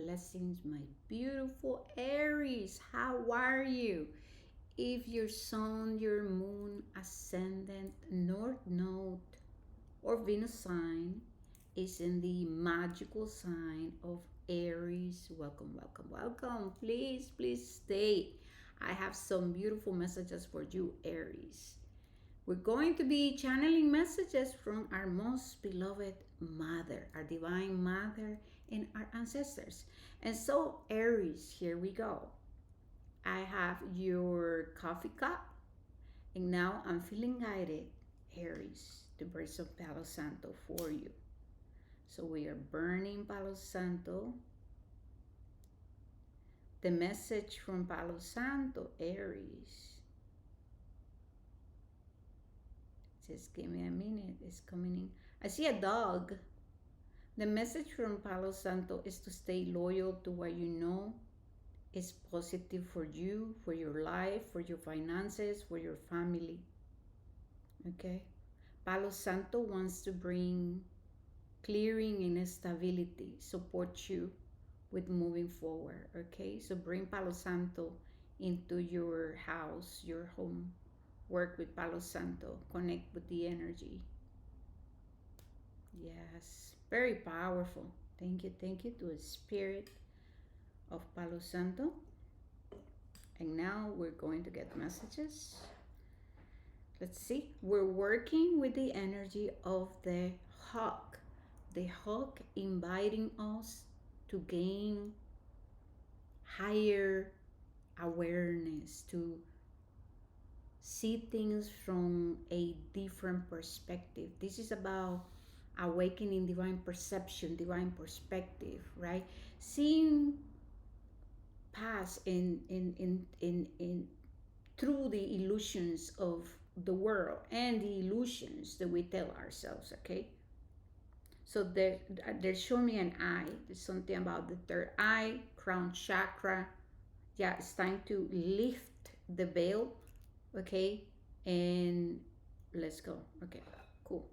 blessings, my beautiful Aries. How are you? If your sun, your moon, ascendant, north node, or Venus sign is in the magical sign of Aries, welcome, welcome, welcome. Please, please stay. I have some beautiful messages for you, Aries. We're going to be channeling messages from our most beloved mother, our divine mother, and our ancestors. And so, Aries, here we go. I have your coffee cup, and now I'm feeling guided, Aries, to burn some Palo Santo for you. So, we are burning Palo Santo. The message from Palo Santo, Aries. Just give me a minute, it's coming in. I see a dog. The message from Palo Santo is to stay loyal to what you know is positive for you, for your life, for your finances, for your family. Okay? Palo Santo wants to bring clearing and stability, support you with moving forward. Okay? So bring Palo Santo into your house, your home. Work with Palo Santo, connect with the energy. Yes, very powerful. Thank you to the spirit of Palo Santo. And now we're going to get messages. Let's see. We're working with the energy of the hawk. The hawk inviting us to gain higher awareness, to see things from a different perspective. This is about awakening divine perception, divine perspective, right? Seeing past in through the illusions of the world and the illusions that we tell ourselves, okay? So they're showing me an eye. There's something about the third eye, crown chakra. Yeah, it's time to lift the veil, okay? And let's go. Okay, cool.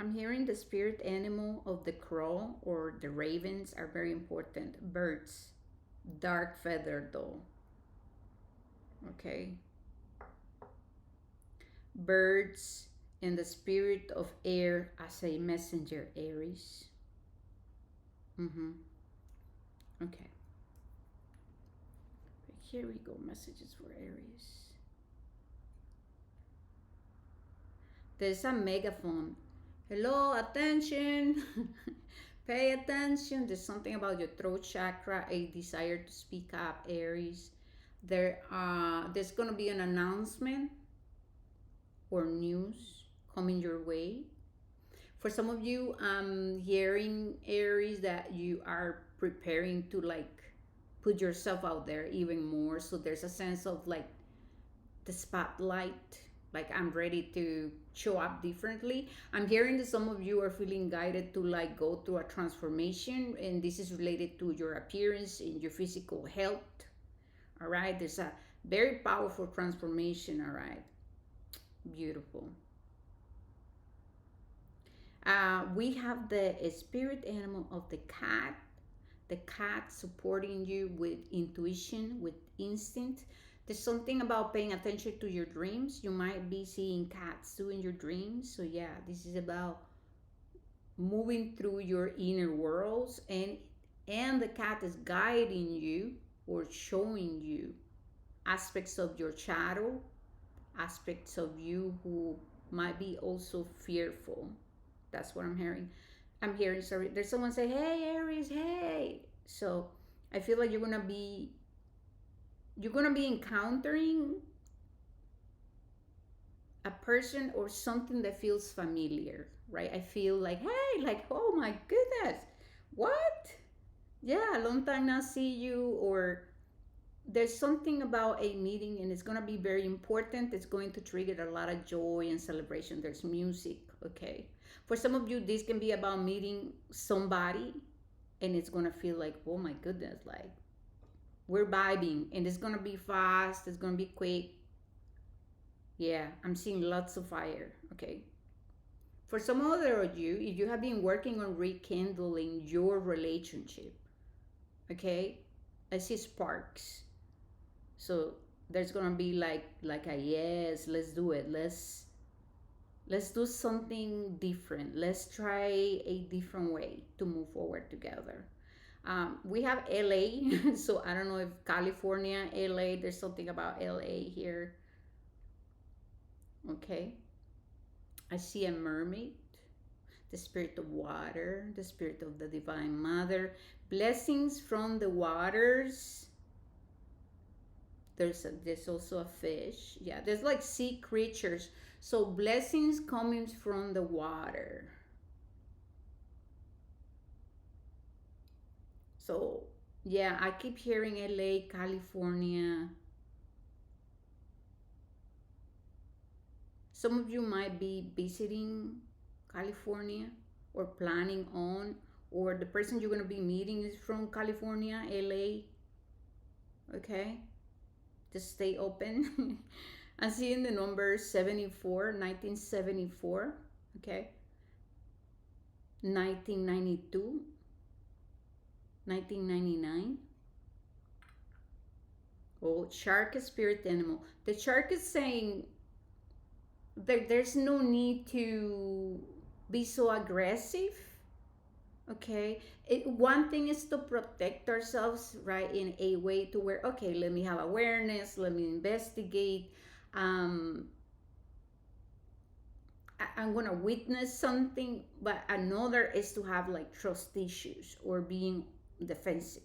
I'm hearing the spirit animal of the crow or the ravens are very important. Birds, dark feather though. Okay. Birds and the spirit of air as a messenger, Aries. Mm-hmm. Okay. Here we go. Messages for Aries. There's a megaphone. Hello, attention. Pay attention. There's something about your throat chakra, a desire to speak up, Aries. There's gonna be an announcement or news coming your way. For some of you, I'm hearing, Aries, that you are preparing to like put yourself out there even more. So there's a sense of like the spotlight, like I'm ready to show up differently. I'm hearing that some of you are feeling guided to like go through a transformation, and this is related to your appearance and your physical health. All right, there's a very powerful transformation. All right, beautiful. We have the spirit animal of the cat supporting you with intuition, with instinct. There's something about paying attention to your dreams. You might be seeing cats too in your dreams. So yeah, this is about moving through your inner worlds, and the cat is guiding you or showing you aspects of your shadow, aspects of you who might be also fearful. That's what I'm hearing. I'm hearing, sorry, there's someone say, hey Aries, hey. So I feel like you're gonna be encountering a person or something that feels familiar, right? I feel like, hey, like, oh my goodness, what? Yeah, a long time not see you, or there's something about a meeting and it's going to be very important. It's going to trigger a lot of joy and celebration. There's music, okay? For some of you, this can be about meeting somebody and it's going to feel like, oh my goodness, like we're vibing, and it's going to be fast, it's going to be quick. Yeah, I'm seeing lots of fire. Okay. For some other of you, if you have been working on rekindling your relationship, okay, I see sparks. So there's gonna be like a yes, let's do it. Let's do something different. Let's try a different way to move forward together. We have LA, so I don't know if California, LA, there's something about LA here. Okay. I see a mermaid, the spirit of water, the spirit of the Divine Mother, blessings from the waters. There's also a fish. Yeah, there's like sea creatures. So blessings coming from the water. So yeah, I keep hearing LA, California. Some of you might be visiting California or planning on, or the person you're going to be meeting is from California, LA. Okay, just stay open. I'm seeing the number 74, 1974. Okay, 1992, 1999. Oh, shark spirit animal. The shark is saying there's no need to be so aggressive. Okay, one thing is to protect ourselves, right, in a way to where, okay, let me have awareness, let me investigate. um I'm gonna witness something, but another is to have like trust issues or being defensive,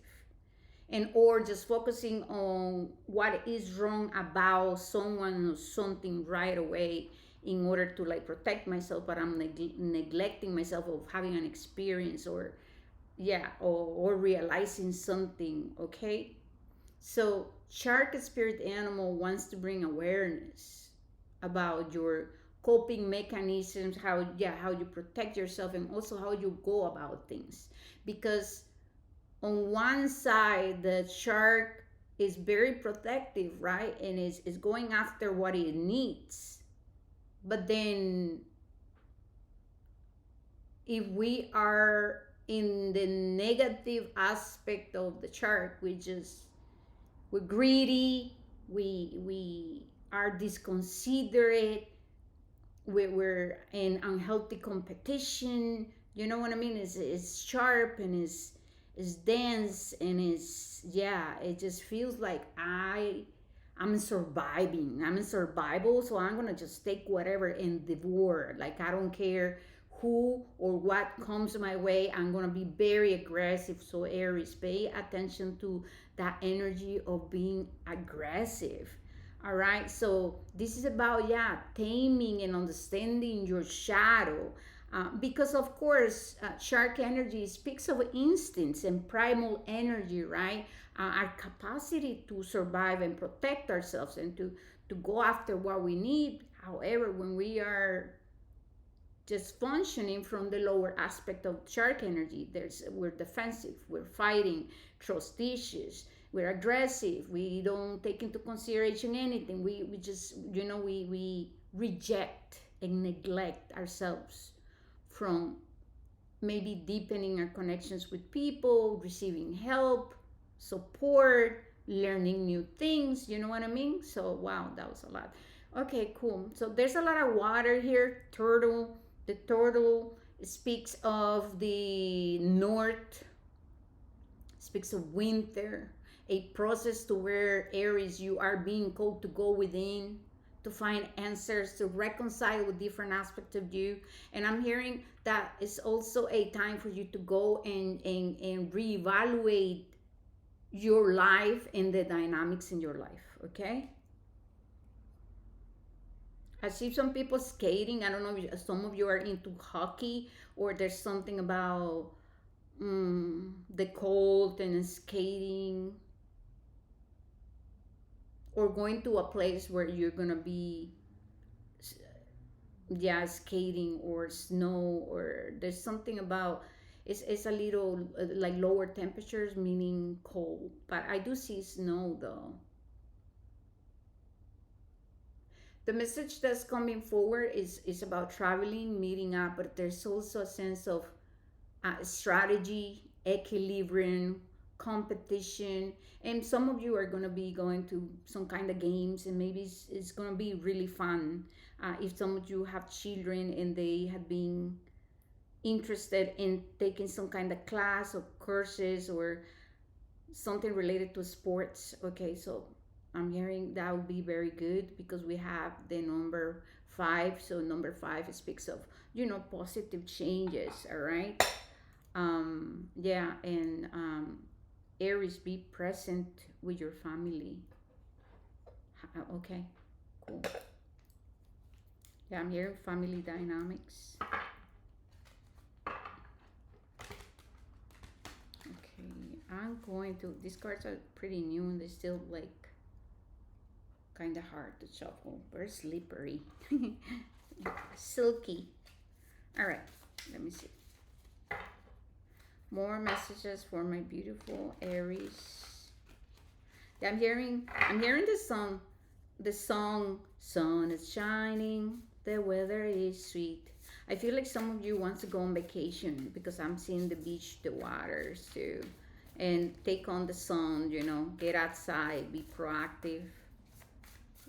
and or just focusing on what is wrong about someone or something right away in order to like protect myself, but I'm neglecting myself of having an experience, or yeah, or realizing something. Okay, so shark spirit animal wants to bring awareness about your coping mechanisms, how, yeah, how you protect yourself, and also how you go about things. Because on one side, the shark is very protective, right, and is going after what it needs. But then if we are in the negative aspect of the shark, we're greedy, we are disconsiderate, we're in unhealthy competition. You know what I mean? It's sharp and it's dense and it's, yeah, it just feels like I'm surviving. I'm in survival, so I'm gonna just take whatever and devour. Like I don't care who or what comes my way. I'm gonna be very aggressive. So Aries, pay attention to that energy of being aggressive. All right, so this is about, yeah, taming and understanding your shadow. Because of course, shark energy speaks of instincts and primal energy, right? Our capacity to survive and protect ourselves and to go after what we need. However, when we are just functioning from the lower aspect of shark energy, we're defensive, we're fighting trust issues, we're aggressive, we don't take into consideration anything, we just, we reject and neglect ourselves from maybe deepening our connections with people, receiving help, support, learning new things. You know what I mean? So, wow, that was a lot. Okay, cool. So, there's a lot of water here. Turtle. The turtle speaks of the north, speaks of winter, a process to where Aries, you are being called to go within, to find answers, to reconcile with different aspects of you. And I'm hearing that it's also a time for you to go and reevaluate your life and the dynamics in your life. Okay, I see some people skating. I don't know if some of you are into hockey, or there's something about the cold and skating, or going to a place where you're gonna be, yeah, skating or snow, or there's something about, it's a little like lower temperatures, meaning cold, but I do see snow though. The message that's coming forward is about traveling, meeting up, but there's also a sense of strategy, equilibrium, competition, and some of you are going to be going to some kind of games, and maybe it's going to be really fun. If some of you have children and they have been interested in taking some kind of class or courses or something related to sports, okay, so I'm hearing that would be very good because we have the number five. So number five speaks of, positive changes, all right? Yeah, and Aries, be present with your family. Okay, cool. Yeah, I'm hearing family dynamics. Okay, I'm going to. These cards are pretty new and they're still like kind of hard to shuffle. Very slippery, silky. All right, let me see. More messages for my beautiful Aries. Yeah, I'm hearing the song sun is shining, the weather is sweet. I feel like some of you want to go on vacation because I'm seeing the beach, the waters too, and take on the sun, get outside, be proactive.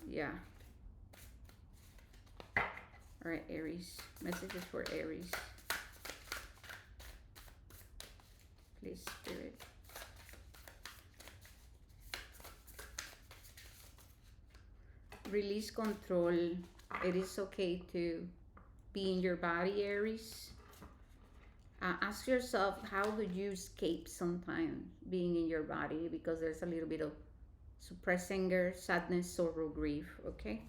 Yeah. All right, Aries. Messages for Aries. Please, Spirit. Release control. It is okay to be in your body, Aries. Ask yourself, how do you escape sometimes being in your body? Because there's a little bit of suppressed anger, sadness, sorrow, grief, okay?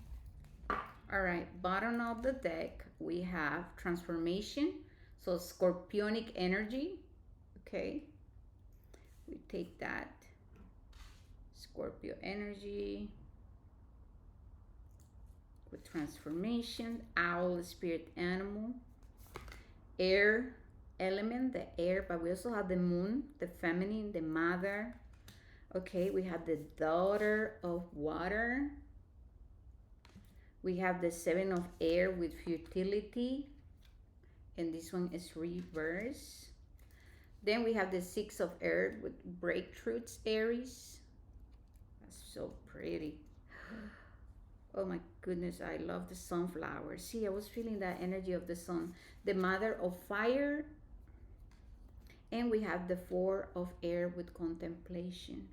All right, bottom of the deck, we have transformation. So scorpionic energy, okay? We take that. Scorpio energy with transformation, owl, spirit animal, air element, the air, but we also have the moon, the feminine, the mother. Okay, we have the daughter of water. We have the seven of air with futility, and this one is reverse. Then we have the six of earth with breakthroughs, Aries. That's so pretty. Oh my goodness, I love the sunflower. See, I was feeling that energy of the sun. The mother of fire. And we have the four of air with contemplation.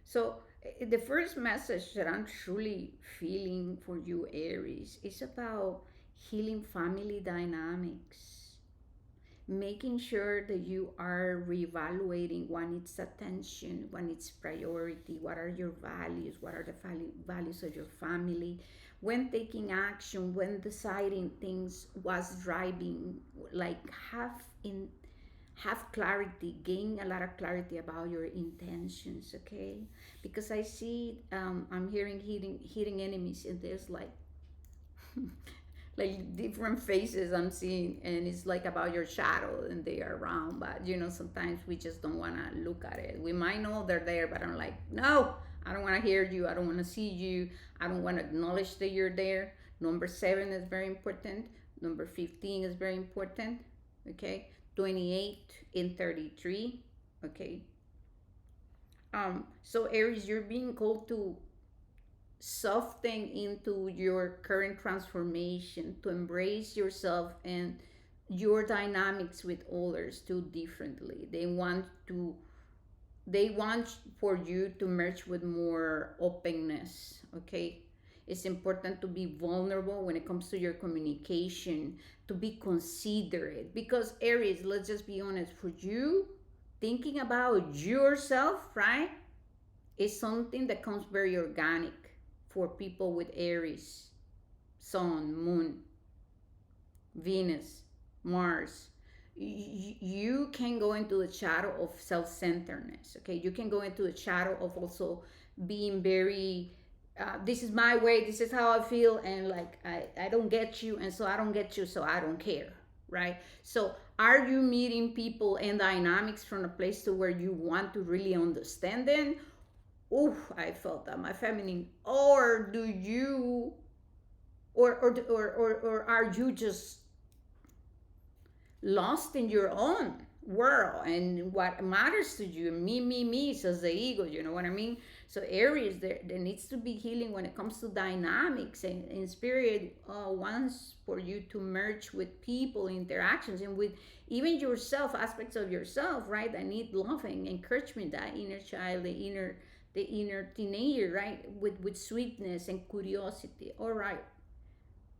So the first message that I'm truly feeling for you, Aries, is about healing family dynamics, making sure that you are reevaluating what needs attention, what needs priority, what are your values, what are the values of your family, when taking action, when deciding things, what's driving, like have clarity, gain a lot of clarity about your intentions, okay? Because I see, I'm hearing hitting enemies, and there's like different faces I'm seeing, and it's like about your shadow and they are around, but sometimes we just don't want to look at it. We might know they're there, but I'm like, no, I don't want to hear you, I don't want to see you, I don't want to acknowledge that you're there. Number 7 is very important. Number 15 is very important, okay? 28 and 33, okay? So Aries, you're being called to soften into your current transformation, to embrace yourself and your dynamics with others too differently. They want for you to merge with more openness, okay? It's important to be vulnerable when it comes to your communication, to be considerate, because Aries, let's just be honest, for you, thinking about yourself, right, is something that comes very organic for people with Aries, Sun, Moon, Venus, Mars. You can go into the shadow of self-centeredness, okay? You can go into the shadow of also being very, this is my way, this is how I feel, and like I don't get you, and so I don't get you, so I don't care, right? So are you meeting people and dynamics from a place to where you want to really understand them, oh, I felt that my feminine. Or do you, or are you just lost in your own world and what matters to you? Me, says the ego, you know what I mean? So Aries, there needs to be healing when it comes to dynamics, and spirit wants for you to merge with people, interactions, and with even yourself, aspects of yourself, right, that need love and encouragement, that inner child, the inner teenager, right, with sweetness and curiosity. All right,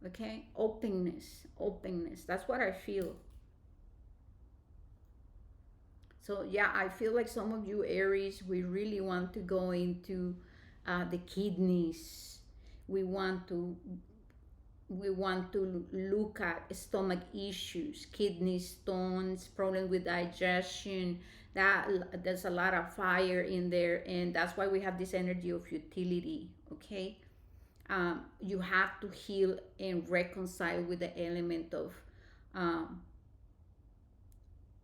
okay, openness, that's what I feel. So yeah, I feel like some of you Aries, we really want to go into the kidneys. We want to we want to look at stomach issues, kidney stones, problem with digestion. That there's a lot of fire in there, and that's why we have this energy of utility. Okay, you have to heal and reconcile with the element of um,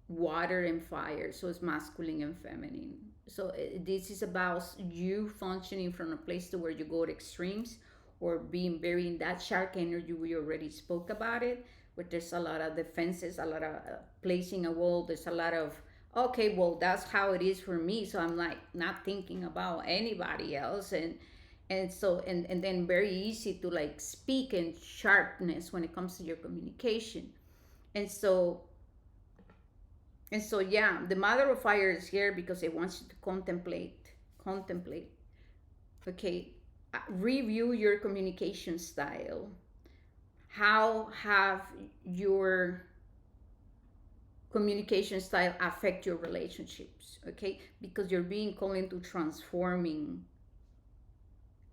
water and fire, so it's masculine and feminine. So this is about you functioning from a place to where you go to extremes, or being very in that shark energy. We already spoke about it, where there's a lot of defenses, a lot of placing a wall. There's a lot of, okay, well, that's how it is for me, so I'm like not thinking about anybody else. And then very easy to like speak in sharpness when it comes to your communication. And so and so yeah, the mother of fire is here because it wants you to contemplate. Okay, review your communication style. How have your communication style affect your relationships? Okay, because you're being called into transforming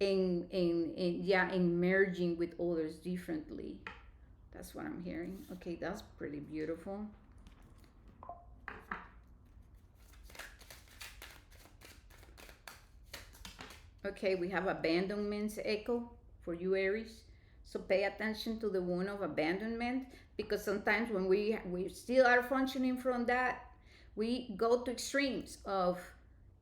and yeah, and merging with others differently. That's what I'm hearing. Okay, that's pretty beautiful. Okay, we have abandonment's echo for you, Aries. So pay attention to the wound of abandonment, because sometimes when we still are functioning from that, we go to extremes of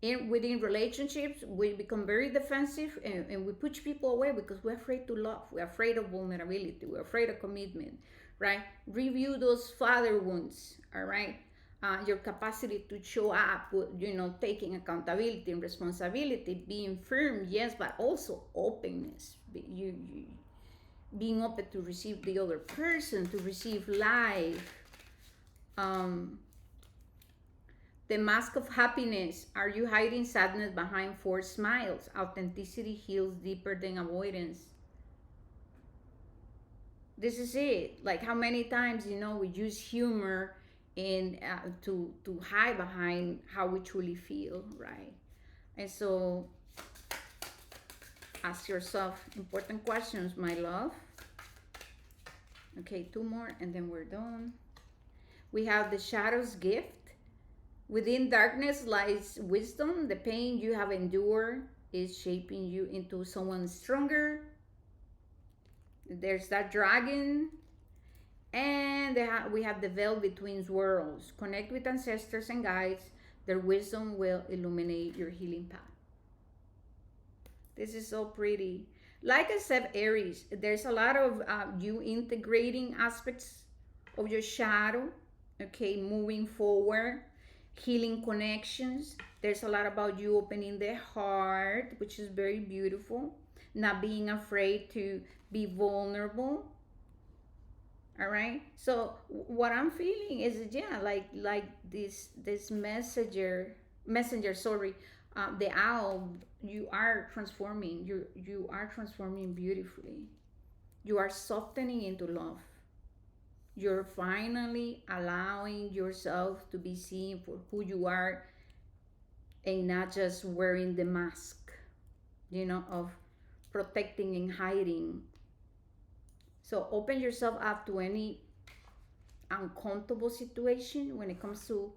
in within relationships. We become very defensive, and we push people away because we're afraid to love. We're afraid of vulnerability. We're afraid of commitment, right? Review those father wounds, all right? Your capacity to show up, taking accountability and responsibility, being firm, yes, but also openness. Being open to receive the other person, to receive life. Um, the mask of happiness. Are you hiding sadness behind forced smiles? Authenticity heals deeper than avoidance. This is it. Like how many times we use humor in to hide behind how we truly feel, right? And so ask yourself important questions, my love. Okay, two more and then we're done. We have the shadow's gift. Within darkness lies wisdom. The pain you have endured is shaping you into someone stronger. There's that dragon. And we have the veil between worlds. Connect with ancestors and guides. Their wisdom will illuminate your healing path. This is so pretty. Like I said, Aries, there's a lot of you integrating aspects of your shadow, okay, moving forward, healing connections. There's a lot about you opening the heart, which is very beautiful, not being afraid to be vulnerable. All right, so what I'm feeling is, yeah, like this messenger, sorry, the owl. You are transforming, you are transforming beautifully. You are softening into love. You're finally allowing yourself to be seen for who you are, and not just wearing the mask, of protecting and hiding. So open yourself up to any uncomfortable situation when it comes to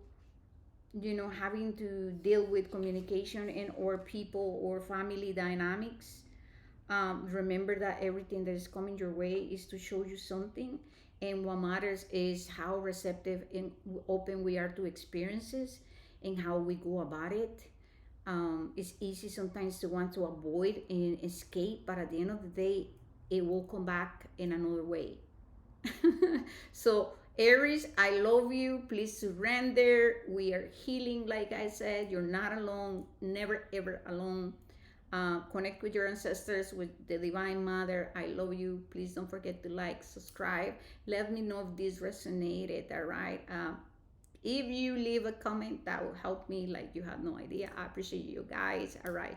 having to deal with communication and or people or family dynamics. Remember that everything that is coming your way is to show you something, and what matters is how receptive and open we are to experiences and how we go about it. It's easy sometimes to want to avoid and escape, but at the end of the day, it will come back in another way. So, Aries, I love you. Please surrender. We are healing, like I said. You're not alone, never ever alone. Connect with your ancestors, with the Divine Mother. I love you. Please don't forget to like, subscribe. Let me know if this resonated. All right. If you leave a comment, that will help me like you have no idea. I appreciate you guys. All right.